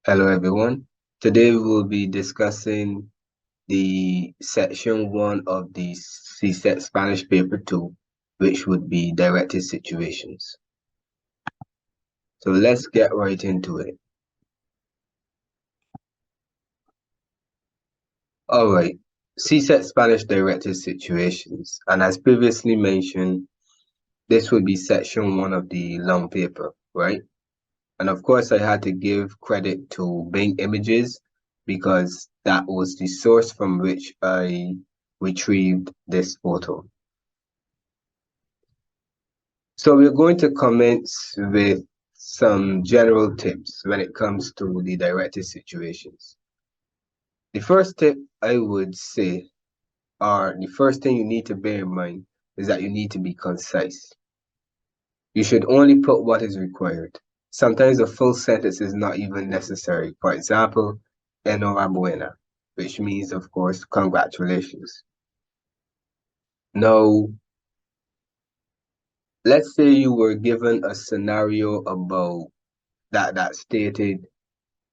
Hello everyone. Today we will be discussing the section 1 of the CSEC Spanish paper 2, which would be directed situations. So let's get right into it. Alright, CSEC Spanish directed situations, and as previously mentioned, this would be section 1 of the long paper, right? And of course, I had to give credit to Bing Images because that was the source from which I retrieved this photo. So we're going to commence with some general tips when it comes to the directed situations. The first tip I would say, or the first thing you need to bear in mind, is that you need to be concise. You should only put what is required. Sometimes a full sentence is not even necessary. For example, enhorabuena, which means, of course, congratulations. Now, let's say you were given a scenario about that stated,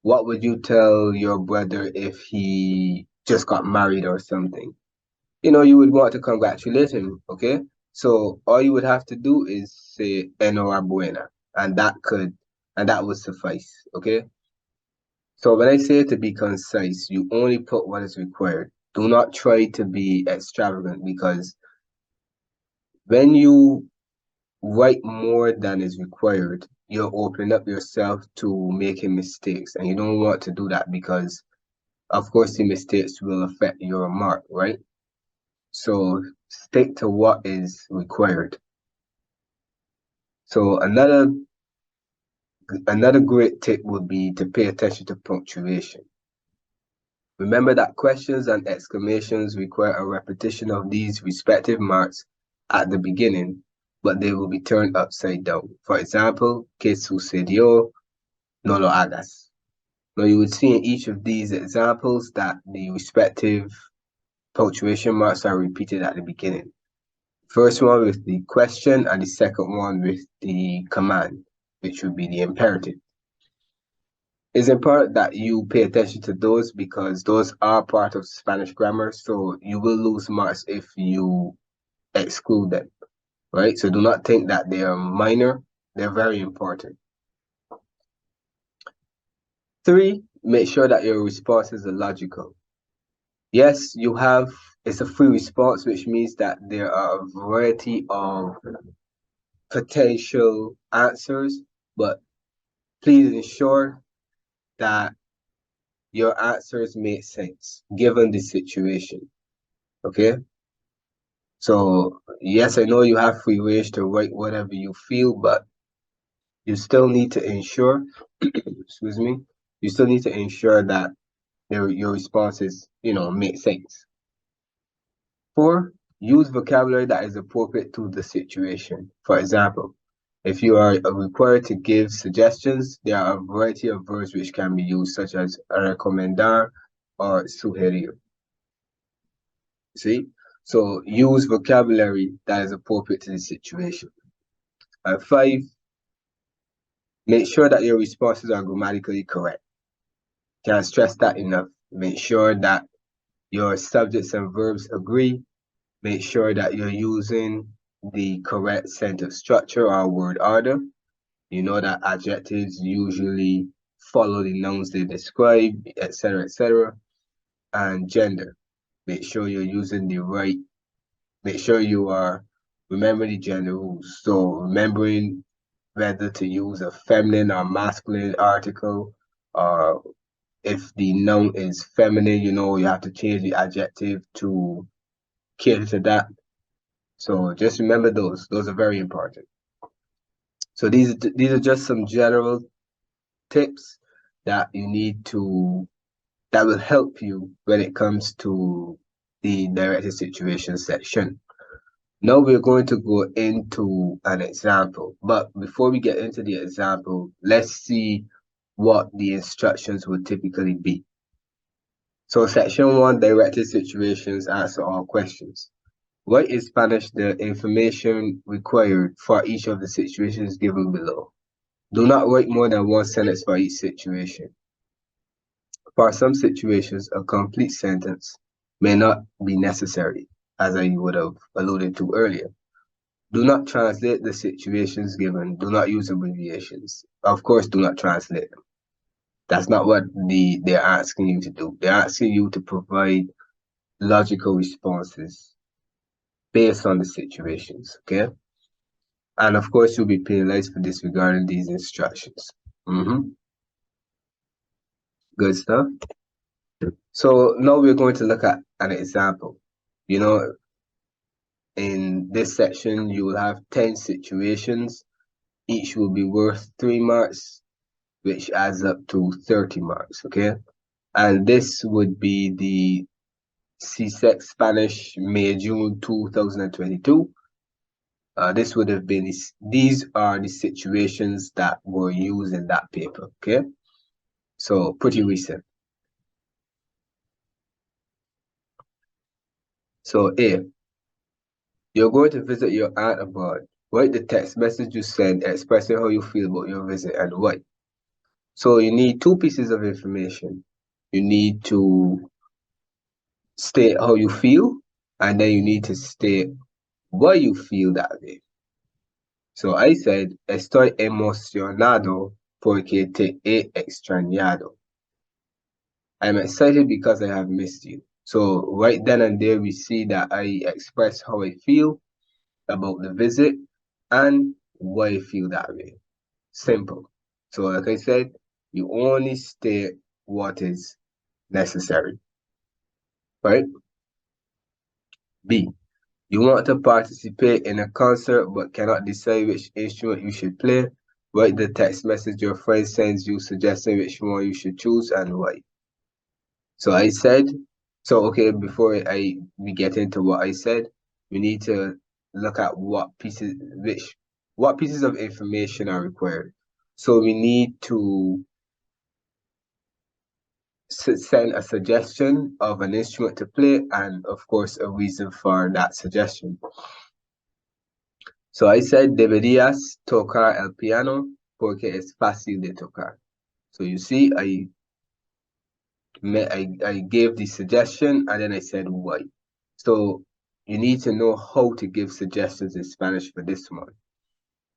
what would you tell your brother if he just got married or something? You would want to congratulate him, okay? So all you would have to do is say enhorabuena, and that would suffice, okay? So when I say to be concise, you only put what is required. Do not try to be extravagant because when you write more than is required, you're opening up yourself to making mistakes, and you don't want to do that because, of course, the mistakes will affect your mark, right? So stick to what is required. So another great tip would be to pay attention to punctuation. Remember that questions and exclamations require a repetition of these respective marks at the beginning, but they will be turned upside down. For example, ¿qué sucedió? No lo hagas. Now you would see in each of these examples that the respective punctuation marks are repeated at the beginning. First one with the question and the second one with the command, which would be the imperative. It's important that you pay attention to those because those are part of Spanish grammar, so you will lose marks if you exclude them, right? So do not think that they are minor, they're very important. 3, make sure that your responses are logical. Yes, it's a free response, which means that there are a variety of potential answers, but please ensure that your answers make sense given the situation. Okay? So, yes, I know you have free range to write whatever you feel, but you still need to ensure, excuse me, you still need to ensure that your responses, make sense. 4, use vocabulary that is appropriate to the situation. For example, if you are required to give suggestions, there are a variety of verbs which can be used, such as recomendar or sugerir. See? So use vocabulary that is appropriate to the situation. 5, make sure that your responses are grammatically correct. Can't stress that enough. Make sure that your subjects and verbs agree. Make sure that you're using the correct sentence structure or word order. You know that adjectives usually follow the nouns they describe, etc., etc. And gender. Make sure you're using make sure you are remembering the gender rules. So remembering whether to use a feminine or masculine article, or if the noun is feminine, you have to change the adjective to cater to that. So just remember those. Those are very important. So these are just some general tips that you need to that will help you when it comes to the directed situation section. Now we're going to go into an example, but before we get into the example, let's see what the instructions would typically be. So section 1, directed situations, answer all questions. Write in Spanish the information required for each of the situations given below. Do not write more than one sentence for each situation. For some situations, a complete sentence may not be necessary, as I would have alluded to earlier. Do not translate the situations given. Do not use abbreviations. Of course, do not translate them. That's not what they're asking you to do. They're asking you to provide logical responses based on the situations, okay? And of course, you'll be penalized for disregarding these instructions. Good stuff. So now we're going to look at an example. You know, in this section, you will have 10 situations. Each will be worth 3 marks, which adds up to 30 marks, okay? And this would be the CSEC Spanish May-June 2022. This would have been, these are the situations that were used in that paper, okay? So pretty recent. So A, you're going to visit your aunt abroad. Write the text message you send expressing how you feel about your visit and why. So you need 2 pieces of information. You need to state how you feel, and then you need to state why you feel that way. So I said, estoy emocionado porque te he extrañado. I'm excited because I have missed you. So right then and there, we see that I express how I feel about the visit and why I feel that way. Simple. So like I said, you only state what is necessary, right? B, you want to participate in a concert but cannot decide which instrument you should play. Write the text message your friend sends you suggesting which one you should choose and why. So I said, so okay, before we get into what I said, we need to look at what pieces of information are required. So we need to send a suggestion of an instrument to play and of course a reason for that suggestion. So I said, deberías tocar el piano porque es fácil de tocar. So you see, I gave the suggestion and then I said why. So you need to know how to give suggestions in Spanish for this one.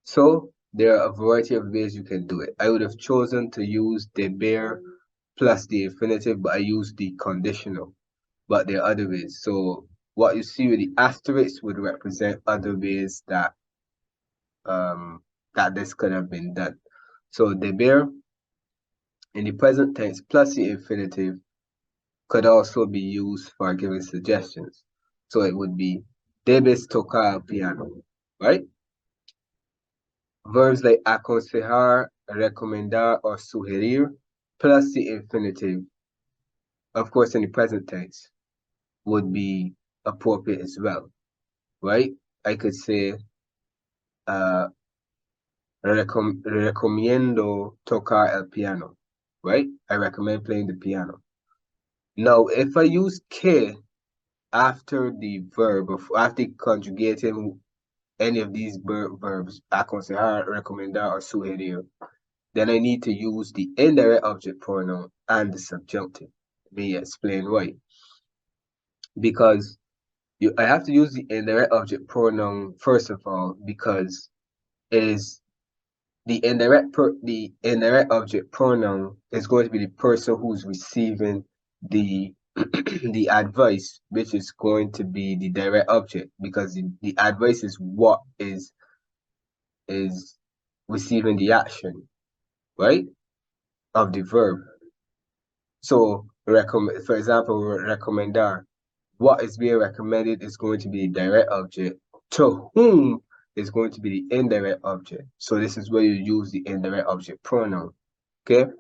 So there are a variety of ways you can do it. I would have chosen to use deber plus the infinitive, but I used the conditional. But there are other ways. So what you see with the asterisk would represent other ways that that this could have been done. So deber in the present tense plus the infinitive could also be used for giving suggestions. So it would be debes tocar el piano, right? Verbs like aconsejar, recomendar, or sugerir plus the infinitive, of course in the present tense, would be appropriate as well, right? I could say recomiendo tocar el piano, right? I recommend playing the piano. Now, if I use que after the verb, after conjugating any of these verbs, aconsejar, recomendar, or sugerir, then I need to use the indirect object pronoun and the subjunctive. Let me explain why. Because I have to use the indirect object pronoun first of all, because it is the indirect object pronoun is going to be the person who's receiving the the advice, which is going to be the direct object, because the advice is what is receiving the action, right, of the verb. So for example, recomendar, what is being recommended is going to be the direct object. To whom is going to be the indirect object. So this is where you use the indirect object pronoun. Okay.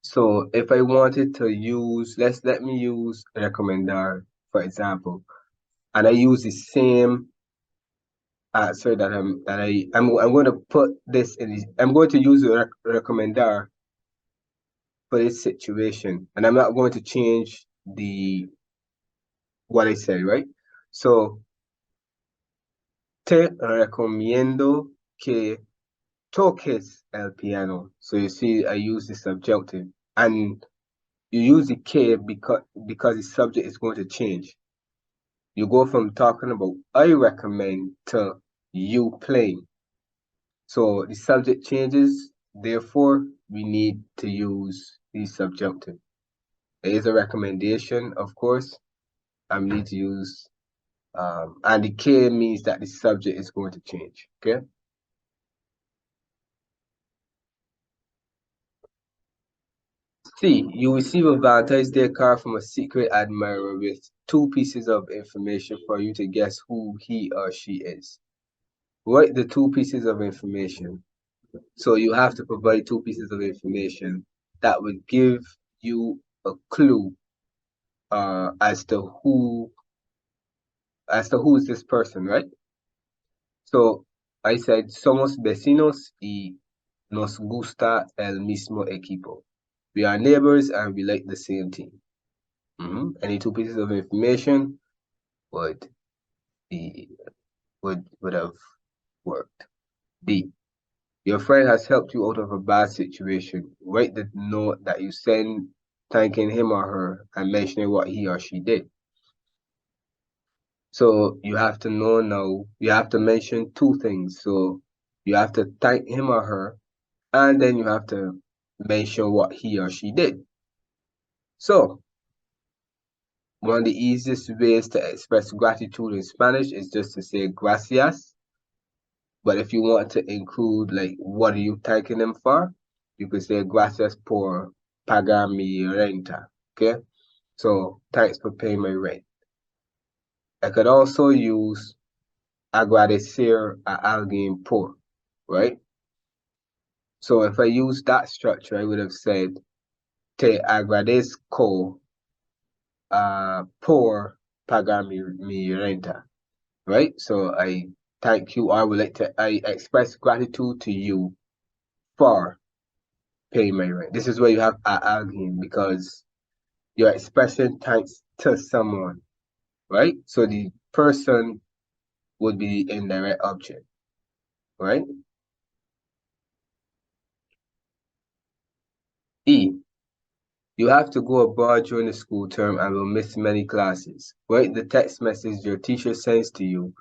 So if I wanted to use, let me use recomendar, for example, and I use the same answer that I'm going to put this in. I'm going to use the recomendar for this situation, and I'm not going to change what I said, right? So te recomiendo que toques el piano. So you see, I use the subjunctive. And you use the K because the subject is going to change. You go from talking about I recommend to you playing. So the subject changes, therefore we need to use the subjunctive. It is a recommendation, of course, and we need to use and the K means that the subject is going to change. Okay. C. You receive a Valentine's Day card from a secret admirer with two pieces of information for you to guess who he or she is. Write the two pieces of information. So you have to provide two pieces of information that would give you a clue as to who is this person, right? So I said, somos vecinos y nos gusta el mismo equipo. We are neighbors and we like the same team. Any two pieces of information would be would have worked. D. Your friend has helped you out of a bad situation. Write the note that you send thanking him or her and mentioning what he or she did. So you have to know now, you have to mention two things. So you have to thank him or her, and then you have to mention what he or she did. So one of the easiest ways to express gratitude in Spanish is just to say gracias. But if you want to include like what are you thanking them for, you could say gracias por pagar mi renta. Okay? So thanks for paying my rent. I could also use agradecer a alguien por, right? So if I use that structure, I would have said te agradezco por pagar mi renta, right? So I thank you, or I express gratitude to you for paying my rent. This is where you have a alguien because you're expressing thanks to someone, right? So the person would be the indirect object, right? E. You have to go abroad during the school term and will miss many classes. Write the text message your teacher sends to you,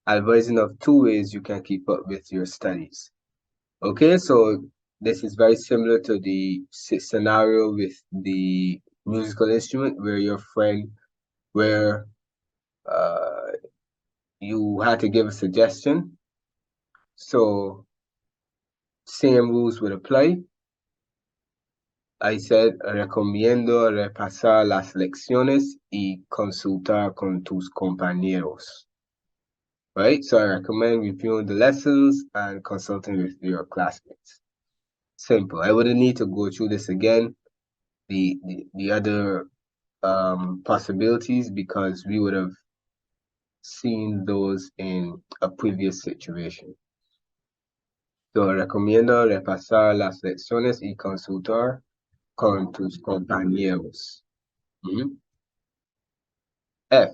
advising of two ways you can keep up with your studies. Okay, so this is very similar to the scenario with the musical instrument where uh, you had to give a suggestion. So same rules would apply. I said, recomiendo repasar las lecciones y consultar con tus compañeros. Right? So I recommend reviewing the lessons and consulting with your classmates. Simple. I wouldn't need to go through this again. The other possibilities because we would have seen those in a previous situation. So recomiendo repasar las lecciones y consultar con tus compañeros. F.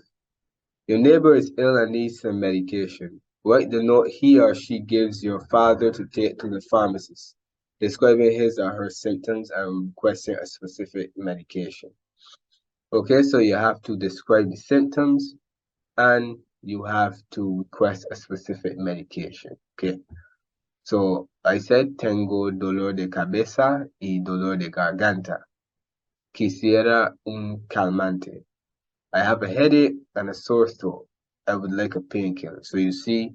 Your neighbor is ill and needs some medication. Write the note he or she gives your father to take to the pharmacist, describing his or her symptoms and requesting a specific medication. Okay, so you have to describe the symptoms and you have to request a specific medication. Okay, so I said, tengo dolor de cabeza y dolor de garganta. Quisiera un calmante. I have a headache and a sore throat. I would like a painkiller. So you see,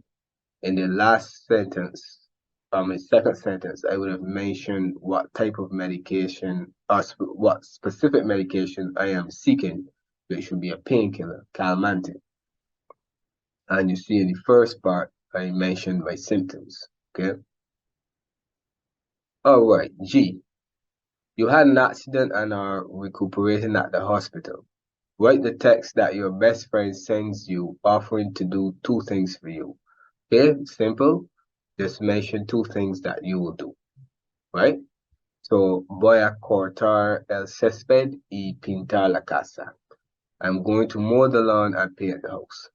in the last sentence, my second sentence, I would have mentioned what type of medication or what specific medication I am seeking. So it should be a painkiller, calmante. And you see in the first part, I mentioned my symptoms. Okay. All right. G. You had an accident and are recuperating at the hospital. Write the text that your best friend sends you offering to do two things for you. Okay, simple. Just mention two things that you will do, right? So, voy a cortar el césped y pintar la casa. I'm going to mow the lawn and paint the house.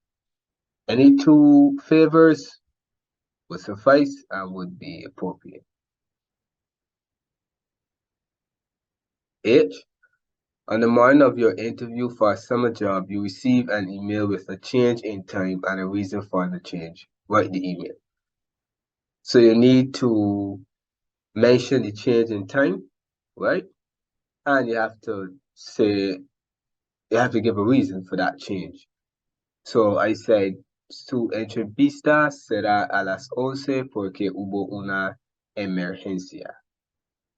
Any two favors would suffice and would be appropriate. H. On the morning of your interview for a summer job, you receive an email with a change in time and a reason for the change. Write the email. So you need to mention the change in time, right? And you have to say, you have to give a reason for that change. So I said, su entrevista será a las 11 porque hubo una emergencia.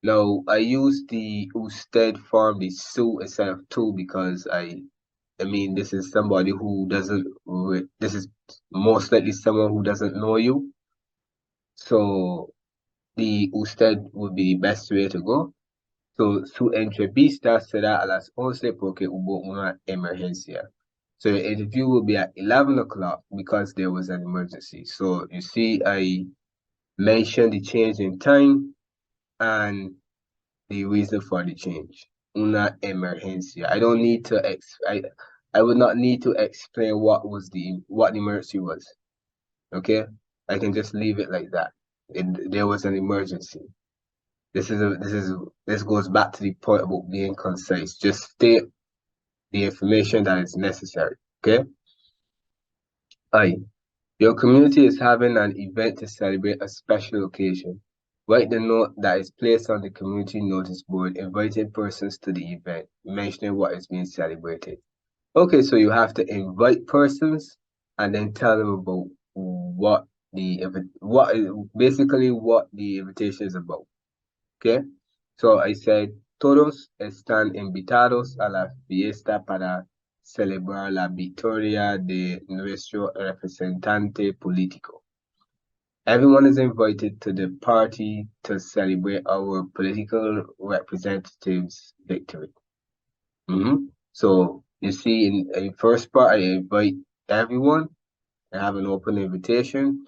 Now, I use the usted form, the su instead of tu, because I mean, this is somebody who doesn't, this is most likely someone who doesn't know you. So the usted would be the best way to go. So, su entrevista será a las 11 porque hubo una emergencia. So the interview will be at 11 o'clock because there was an emergency. So you see, I mentioned the change in time and the reason for the change. Una emergencia. I don't need to I would not need to explain what the emergency was. Okay? I can just leave it like that. There was an emergency. This goes back to the point about being concise. Just state the information that is necessary. Okay? I. Your community is having an event to celebrate a special occasion. Write the note that is placed on the community notice board, inviting persons to the event, mentioning what is being celebrated. Okay, so you have to invite persons and then tell them about what basically what the invitation is about. Okay, so I said todos están invitados a la fiesta para celebrar la victoria de nuestro representante político. Everyone is invited to the party to celebrate our political representative's victory. So you see, in the first part, I invite everyone. I have an open invitation,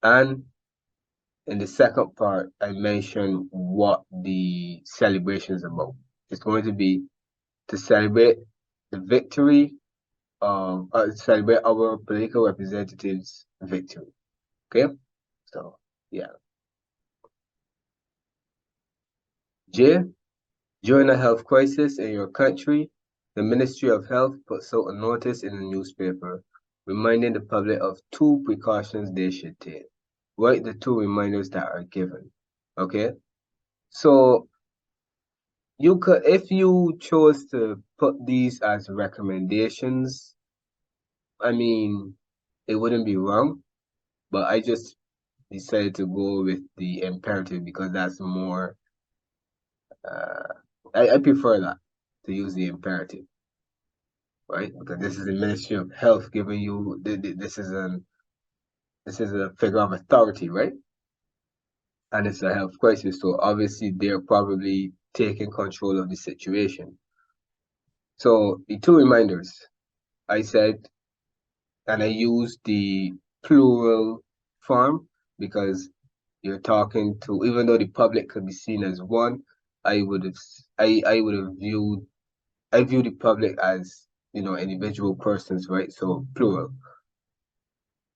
and in the second part, I mention what the celebration is about. It's going to be to celebrate the victory of celebrate our political representative's victory. Okay, so yeah. J. During a health crisis in your country, the Ministry of Health puts out a notice in the newspaper reminding the public of 2 precautions they should take. Write the 2 reminders that are given. Okay? So you could, if you chose to put these as recommendations, I mean, it wouldn't be wrong, but I just decided to go with the imperative because that's more, I prefer that, to use the imperative, right? Because this is the Ministry of Health giving you, this is a figure of authority, right? And it's a health crisis, so obviously they're probably taking control of the situation. So the 2 reminders, I said, and I used the plural form because you're talking to, even though the public could be seen as one, I would have viewed the public as, individual persons, right? So plural.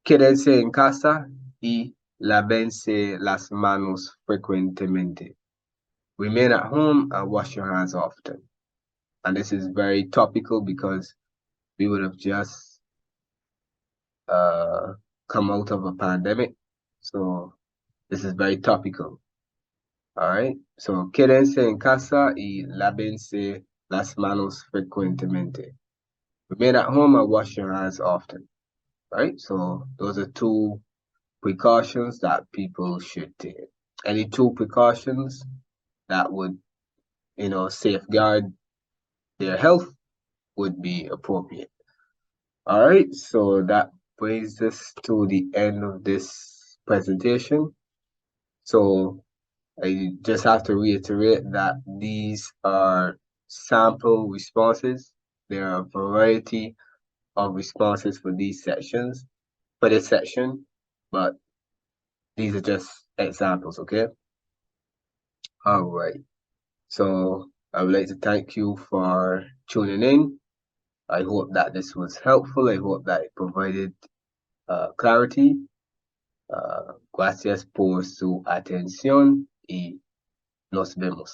Quédense en casa y lávense las manos frecuentemente. Remain at home and wash your hands often. And this is very topical because we would have just come out of a pandemic. So this is very topical. All right. So quédense en casa y lávense las manos frecuentemente. Remain at home and wash your hands often. Right. So those are 2 precautions that people should take. Any 2 precautions that would, safeguard their health would be appropriate. All right, so that brings us to the end of this presentation. So I just have to reiterate that these are sample responses. There are a variety of responses for these sections, for this section, but these are just examples, okay? All right. So I would like to thank you for tuning in. I hope that this was helpful. I hope that it provided clarity. Gracias por su atención y nos vemos.